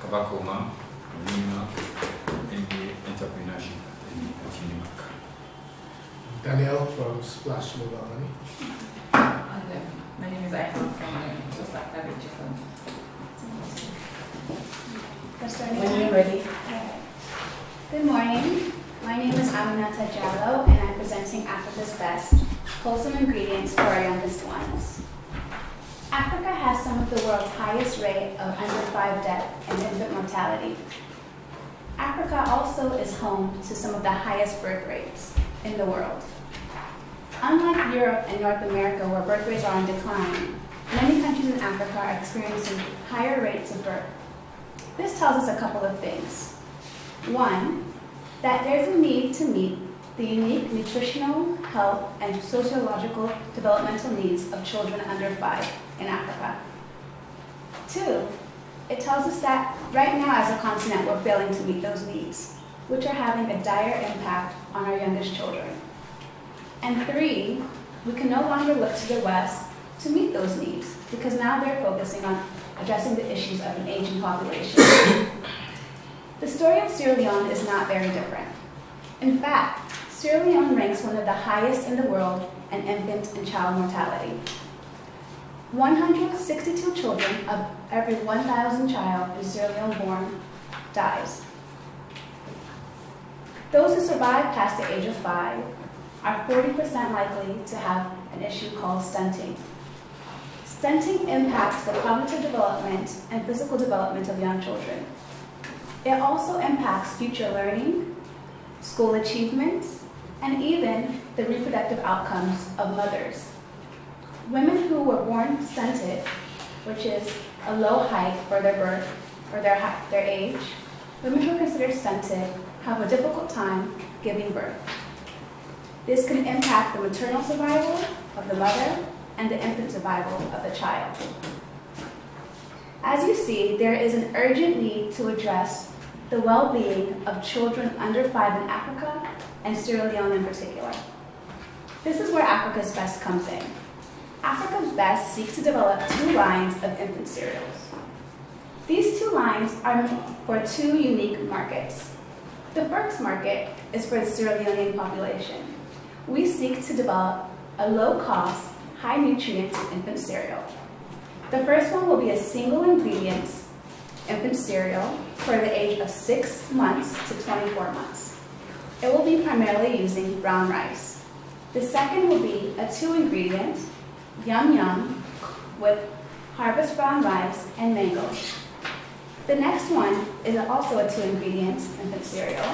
Kabakoma, Nima, and the entrepreneurship in Tinimak. Danielle from Splash Mobile Money. My name is Ayhan from just like that When you're ready. Good morning. My name is Aminata Jallo, and I'm presenting Africa's Best, wholesome ingredients for our youngest ones. Africa has some of the world's highest rate of under 5 death and infant mortality. Africa also is home to some of the highest birth rates in the world. Unlike Europe and North America, where birth rates are in decline, many countries in Africa are experiencing higher rates of birth. This tells us a couple of things. One, that there's a need to meet the unique nutritional, health, and sociological developmental needs of children under 5 in Africa. Two, it tells us that right now as a continent we're failing to meet those needs, which are having a dire impact on our youngest children. And three, we can no longer look to the West to meet those needs, because now they're focusing on addressing the issues of an aging population. The story of Sierra Leone is not very different. In fact, Sierra Leone ranks one of the highest in the world in infant and child mortality. 162 children of every 1,000 child in Sierra Leone born dies. Those who survive past the age of 5 are 40% likely to have an issue called stunting. Stunting impacts the cognitive development and physical development of young children. It also impacts future learning, school achievements, and even the reproductive outcomes of mothers. Women who were born stunted, which is a low height for their birth or their age, women who are considered stunted have a difficult time giving birth. This can impact the maternal survival of the mother and the infant survival of the child. As you see, there is an urgent need to address the well-being of children under 5 in Africa and Sierra Leone in particular. This is where Africa's Best comes in. Africa's Best seeks to develop 2 lines of infant cereals. These 2 lines are for 2 unique markets. The first market is for the Sierra Leonean population. We seek to develop a low-cost, high-nutrient infant cereal. The first one will be a single ingredient infant cereal for the age of 6 months to 24 months. It will be primarily using brown rice. The second will be a 2-ingredient Yum Yum with harvest brown rice and mangoes. The next one is also a 2-ingredient infant cereal,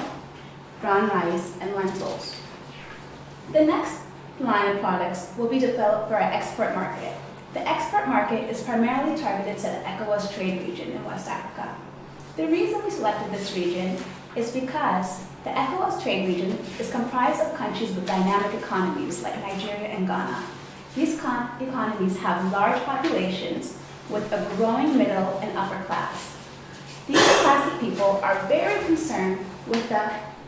brown rice and lentils. The next line of products will be developed for our export market. The export market is primarily targeted to the ECOWAS trade region in West Africa. The reason we selected this region is because the ECOWAS trade region is comprised of countries with dynamic economies like Nigeria and Ghana. These economies have large populations with a growing middle and upper class. These class of people are very concerned with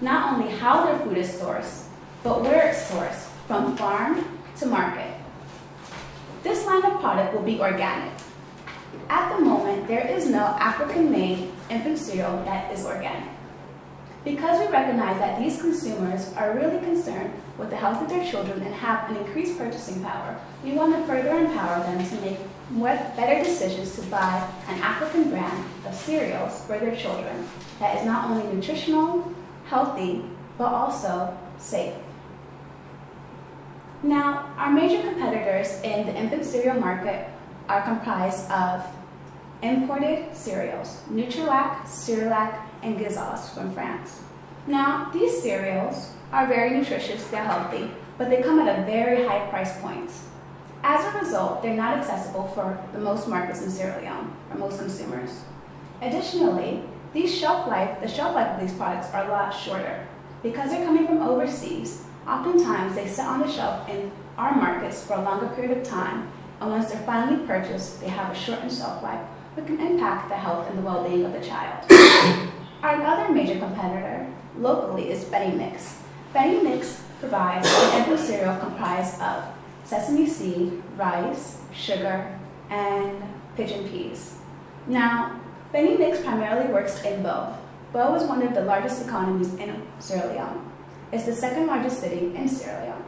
not only how their food is sourced, but where it's sourced, from farm to market. This line of product will be organic. At the moment, there is no African-made infant cereal that is organic. Because we recognize that these consumers are really concerned with the health of their children and have an increased purchasing power, we want to further empower them to make better decisions to buy an African brand of cereals for their children that is not only nutritional, healthy, but also safe. Now, our major competitors in the infant cereal market are comprised of imported cereals, Nutrilak, Cerelac, and Gizos from France. Now, these cereals are very nutritious, they're healthy, but they come at a very high price point. As a result, they're not accessible for the most markets in Sierra Leone, or most consumers. Additionally, the shelf life of these products are a lot shorter. Because they're coming from overseas, oftentimes they sit on the shelf in our markets for a longer period of time, and once they're finally purchased, they have a shortened shelf life, which can impact the health and the well-being of the child. Our other major competitor locally is Benny Mix. Benny Mix provides an infant cereal comprised of sesame seed, rice, sugar, and pigeon peas. Now, Benny Mix primarily works in Bo. Bo is one of the largest economies in Sierra Leone. It's the second largest city in Sierra Leone.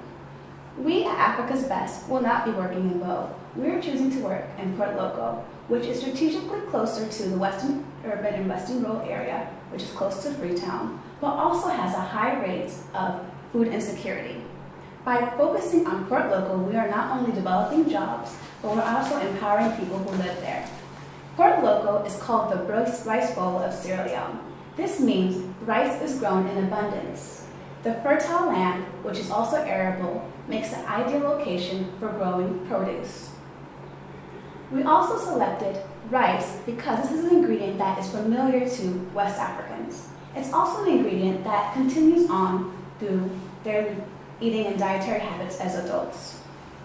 We at Africa's Best will not be working in Bo. We are choosing to work in Port Loko, which is strategically closer to the western urban and western rural area, which is close to Freetown, but also has a high rate of food insecurity. By focusing on Port Loko, we are not only developing jobs, but we're also empowering people who live there. Port Loko is called the rice bowl of Sierra Leone. This means rice is grown in abundance. The fertile land, which is also arable, makes the ideal location for growing produce. We also selected rice because this is an ingredient that is familiar to West Africans. It's also an ingredient that continues on through their eating and dietary habits as adults.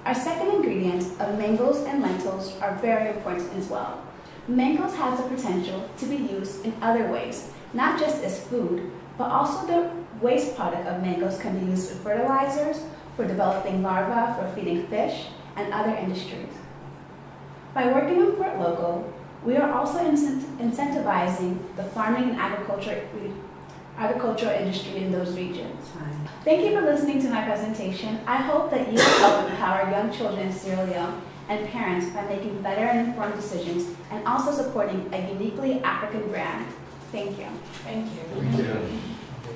Our second ingredient of mangoes and lentils are very important as well. Mangoes has the potential to be used in other ways, not just as food, but also the waste product of mangoes can be used for fertilizers, for developing larvae, for feeding fish, and other industries. By working in Port Loko, we are also incentivizing the farming and agricultural industry in those regions. Thank you for listening to my presentation. I hope that you will help empower young children in Sierra Leone and parents by making better and informed decisions and also supporting a uniquely African brand. Thank you. Thank you. Thank you.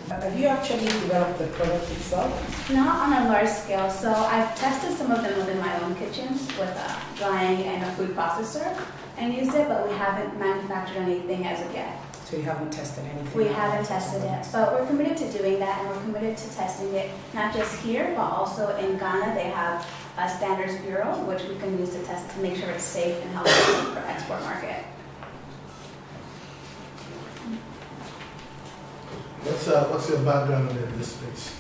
Have you actually developed the product itself? Not on a large scale, so I've tested some of them within my own kitchens with drying and a food processor and used it, but we haven't manufactured anything as of yet. So you haven't tested anything? We haven't tested it, but we're committed to doing that, and we're committed to testing it not just here, but also in Ghana. They have a standards bureau, which we can use to test to make sure it's safe and healthy for export market. What's your background in this space?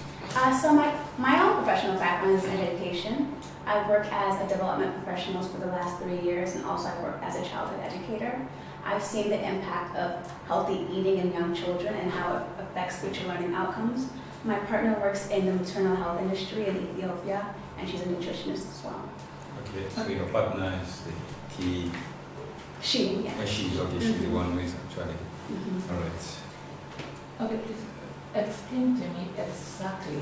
So my own professional background is in education. I've worked as a development professional for the last 3 years, and also I work as a childhood educator. I've seen the impact of healthy eating in young children and how it affects future learning outcomes. My partner works in the maternal health industry in Ethiopia, and she's a nutritionist as well. Okay, so your partner is the key. She, yeah. She's the one who is actually. Mhm. All right. Okay, please explain to me exactly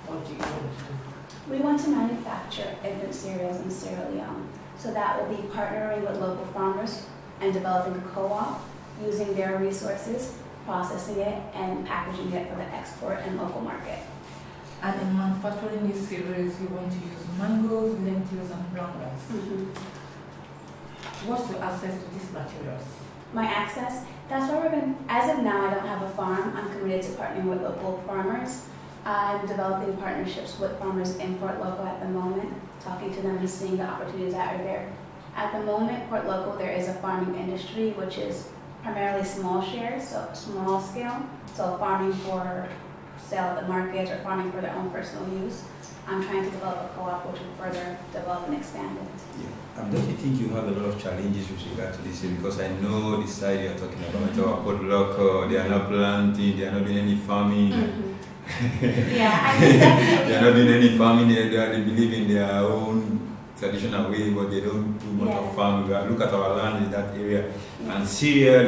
what do you want to do? We want to manufacture infant cereals in Sierra Leone. So that will be partnering with local farmers and developing a co-op, using their resources, processing it, and packaging it for the export and local market. And in manufacturing these cereals, you want to use mangoes, lentils, and brown rice. What's your access to these materials? My access, that's why we're going to, as of now, I don't have a farm. I'm committed to partnering with local farmers. I'm developing partnerships with farmers in Port Loko at the moment, talking to them and seeing the opportunities that are there. At the moment, Port Loko, there is a farming industry, which is primarily small shares, so small scale. So farming for sale at the market or farming for their own personal use. I'm trying to develop a co-op which will further develop and expand it. Yeah. Don't you think you have a lot of challenges with regard to this? Because I know the side you're talking about, Port Loko, they are not planting, they are not doing any farming. Yeah, I mean, definitely. They are not doing any farming, they believe in their own traditional way, but they don't do much of farming. Look at our land in that area. And Syria,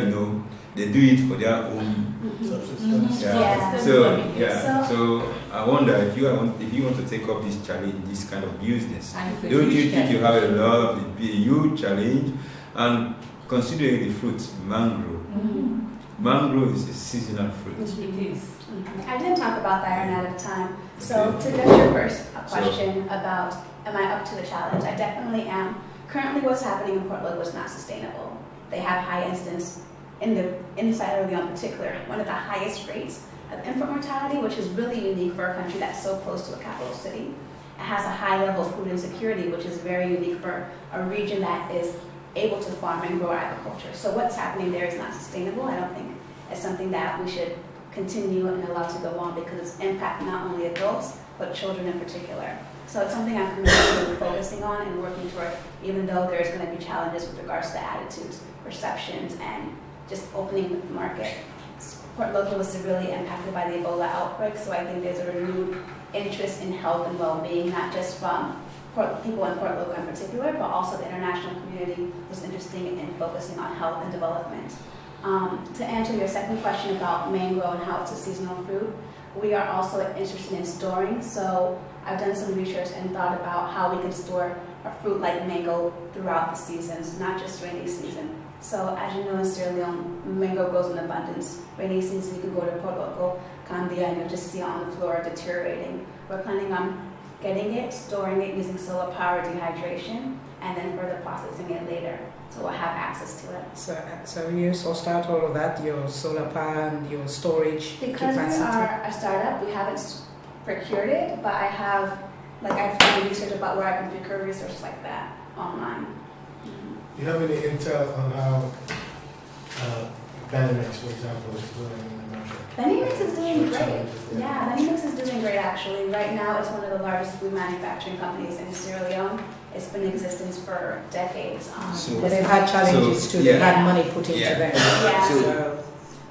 they do it for their own Subsistence. Yeah. So I wonder if you want to take up this challenge, this kind of business, don't you think you have a lot of a huge challenge? And considering the fruit, mango. Mango is a seasonal fruit. It is. I didn't talk about that, I ran out of time. So to address your first question about am I up to the challenge, I definitely am. Currently what's happening in Port Loko is not sustainable. They have high incidence in Sierra Leone in particular, one of the highest rates of infant mortality, which is really unique for a country that's so close to a capital city. It has a high level of food insecurity, which is very unique for a region that is able to farm and grow agriculture. So what's happening there is not sustainable. I don't think it's something that we should continue and allow to go on because it's impacting not only adults, but children in particular. So it's something I'm committed to focusing on and working toward, even though there's going to be challenges with regards to attitudes, perceptions, and just opening the market. Port Loko was severely impacted by the Ebola outbreak, so I think there's a renewed interest in health and well-being, not just from people in Port Loco in particular, but also the international community was interested in focusing on health and development. To answer your second question about mango and how it's a seasonal fruit, we are also interested in storing. So I've done some research and thought about how we can store a fruit like mango throughout the seasons, not just rainy season. So as you know, in Sierra Leone, mango grows in abundance. Rainy season, you can go to Port Loco, Gambia, and you'll just see it on the floor deteriorating. We're planning on getting it, storing it using solar power dehydration, and then further processing it later. So we'll have access to it. So you sourced out all of that, your solar power and your storage Because capacity? we are a startup, we haven't procured it, but I've done research about where I can procure resources like that online. Do you have any intel on how Benimix, for example, is doing in the market? Benimix is doing What great. challenges they Yeah, have? Benimix is doing great actually. Right now, it's one of the largest food manufacturing companies in Sierra Leone. It's been in existence for decades. So- But they've had challenges So, too. They've yeah. had money put into Yeah. them. Yeah. So,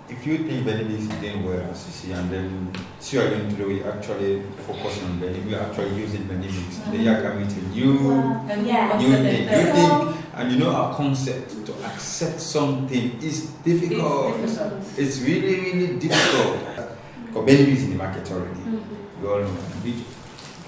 If you think Benelux is doing well, as you see, and then Sierra Leone today, we actually focus on Benelux, we are actually using Benelux. They are coming to new, And Yeah. new thing. You So- think, and you know our concept to accept something is difficult. It's difficult. It's really, really difficult. Because Benelux is in the market already. You all know. You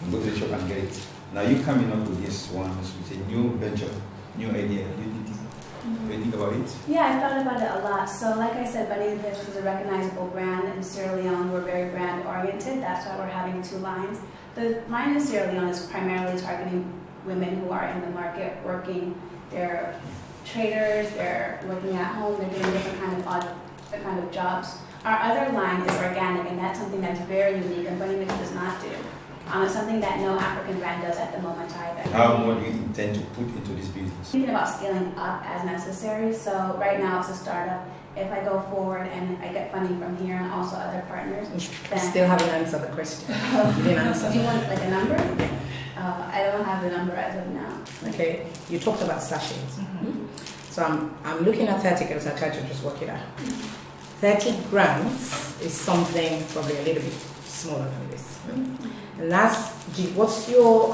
can go to the shop and get it. Now you coming up with this one, with a new venture, new idea. Do you think about it? Yeah, I thought about it a lot. So like I said, Benimix is a recognizable brand. In Sierra Leone, we're very brand oriented. That's why we're having 2 lines. The line in Sierra Leone is primarily targeting women who are in the market working. They're traders, they're working at home, they're doing different kind of jobs. Our other line is organic, and that's something that's very unique and Benimix does not do. It's something that no African brand does at the moment either. How much do you intend to put into this business? Thinking about scaling up as necessary. So right now it's a startup. If I go forward and I get funding from here and also other partners, you then still haven't answered the question. You didn't answer. do you want like a number? I don't have the number as of now. Okay, you talked about sachets. So I'm looking at 30 grams. I tried to just work it out. 30 grams is something probably a little bit smaller than this. And that's,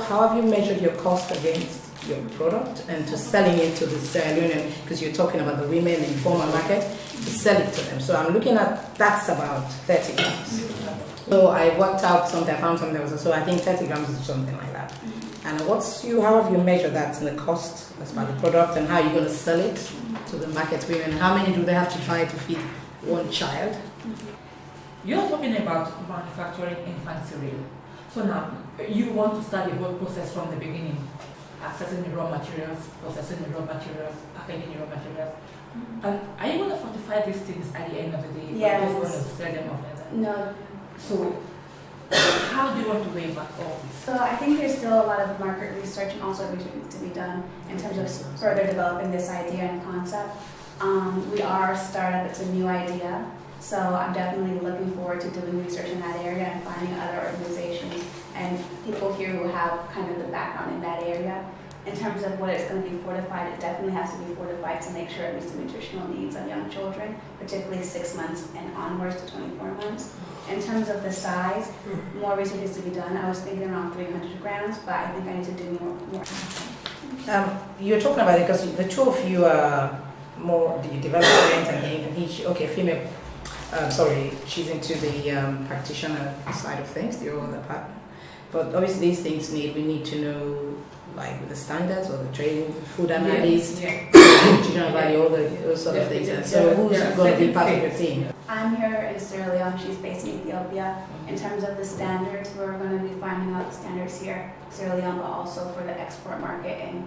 how have you measured your cost against your product and to selling it to the Sierra Leonean, because you're talking about the women in the informal market, to sell it to them. So I'm looking at, that's about 30 grams. So I worked out something, I found something that was, so I think 30 grams is something like that. And how have you measured that in the cost as part of the product and how you're going to sell it to the market women? How many do they have to try to feed one child? You're talking about manufacturing infant cereal. So now, you want to start the whole process from the beginning, accessing the raw materials, processing the raw materials, packaging the raw materials. And are you going to fortify these things at the end of the day? Yes. Or just going to sell them off later? No. So, how do you want to weigh back all this? So I think there's still a lot of market research and also research to be done in terms of further developing this idea and concept. We are a startup, it's a new idea. So I'm definitely looking forward to doing research in that area and finding other organizations and people here who have kind of the background in that area. In terms of what it's going to be fortified, it definitely has to be fortified to make sure it meets the nutritional needs of young children, particularly 6 months and onwards to 24 months. In terms of the size, more research is to be done. I was thinking around 300 grams, but I think I need to do more. You're talking about it because the two of you are more the development and each, okay, female. She's into the practitioner side of things, the other part. But obviously these things we need to know like the standards or the training, food analyst, nutritional value, all those sort of things. And so who's going to be part of your team? I'm here in Sierra Leone, she's based in Ethiopia. In terms of the standards, we're going to be finding out the standards here, Sierra Leone, but also for the export market in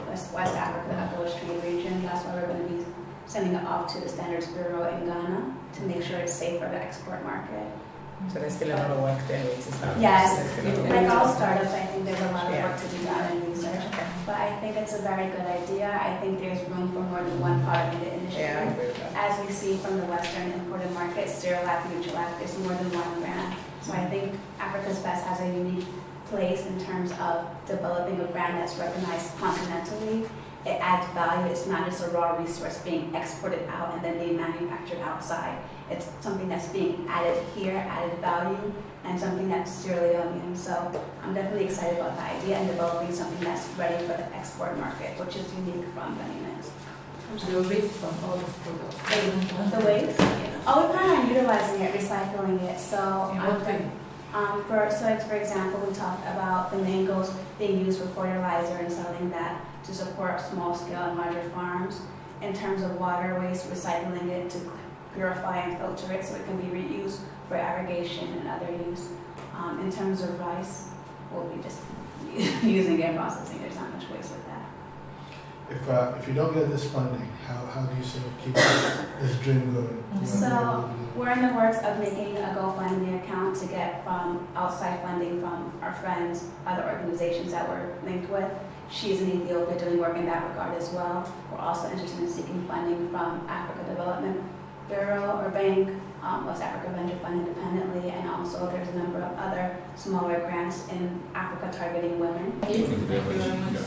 West Africa, the Upper Trade region. That's why we're going to be sending it off to the Standards Bureau in Ghana to make sure it's safe for the export market. So there's still a lot of work there. Yes, like all startups, I think there's a lot of work to be done in research. But I think it's a very good idea. I think there's room for more than one product in the industry. Yeah, I agree with that. As we see from the Western imported market, Cerelac, Nutrilak, there's more than one brand. So I think Africa's Best has a unique place in terms of developing a brand that's recognized continentally it adds value. It's not just a raw resource being exported out and then being manufactured outside. It's something that's being added here, added value, and something that's Sierra Leonean. So I'm definitely excited about the idea and developing something that's ready for the export market, which is unique from Benin. The waste from all these products. The waste? Oh, we plan on utilizing it, recycling it. So, In what way? for example, we talked about the mangoes being used for fertilizer and selling that to support small scale and larger farms. In terms of water waste, recycling it to purify and filter it so it can be reused for irrigation and other use. In terms of rice, we'll be just using it and processing. There's not much waste with that. If you don't get this funding, how do you sort of keep this dream going? So we're in the works of making a GoFundMe account to get outside funding from our friends, other organizations that we're linked with. She's in Ethiopia doing work in that regard as well. We're also interested in seeking funding from Africa Development Bureau or Bank, West Africa Venture Fund independently, and also there's a number of other smaller grants in Africa targeting women. Thank you very much. Yeah.